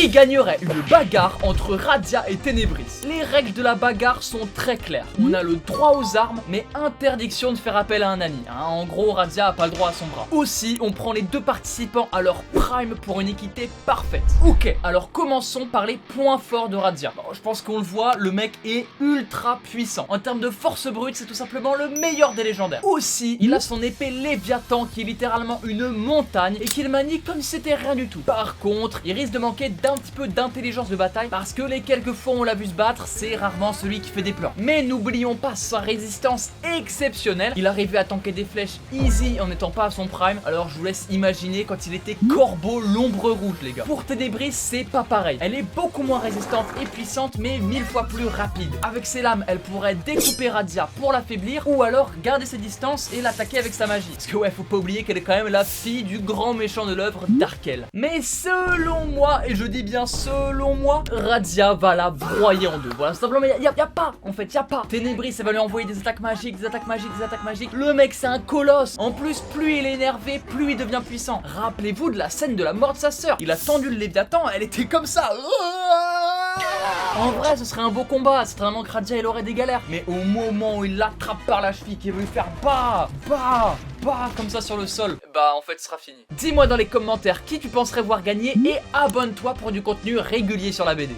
Qui gagnerait une bagarre entre Radia et Ténébris? Les règles de la bagarre sont très claires. On a le droit aux armes, mais interdiction de faire appel à un ami. En gros, Radia a pas le droit à son bras. Aussi, on prend les deux participants à leur prime pour une équité parfaite. Ok, alors commençons par les points forts de Radia. Bon, je pense qu'on le voit, le mec est ultra puissant. En termes de force brute, c'est tout simplement le meilleur des légendaires. Aussi, il a son épée Léviathan qui est littéralement une montagne et qu'il manie comme si c'était rien du tout. Par contre, il risque de manquer d'un petit peu d'intelligence de bataille parce que les quelques fois où on l'a vu se battre, c'est rarement celui qui fait des plans. Mais n'oublions pas sa résistance exceptionnelle. Il arrivait à tanker des flèches easy en n'étant pas à son prime. Alors je vous laisse imaginer quand il était Corbeau l'ombre rouge, les gars. Pour Ténébris, c'est pas pareil. Elle est beaucoup moins résistante et puissante, mais 1000 fois plus rapide. Avec ses lames, elle pourrait découper Radia pour l'affaiblir ou alors garder ses distances et l'attaquer avec sa magie. Parce que ouais, faut pas oublier qu'elle est quand même la fille du grand méchant de l'œuvre, Darkel. Mais selon moi, et je dis bien selon moi, Radia va la broyer en deux. Voilà, simplement, y a pas, en fait, y a pas. Ténébris, ça va lui envoyer des attaques magiques, des attaques magiques, des attaques magiques. Le mec, c'est un colosse. En plus, plus il est énervé, plus il devient puissant. Rappelez-vous de la scène de la mort de sa sœur. Il a tendu le Léviathan, elle était comme ça. En vrai, ce serait un beau combat. C'est vraiment que Radia, il aurait des galères. Mais au moment où il l'attrape par la cheville, qu'il veut lui faire bah, comme ça sur le sol, bah en fait, ce sera fini. Dis-moi dans les commentaires qui tu penserais voir gagner et abonne-toi pour du contenu régulier sur la BD.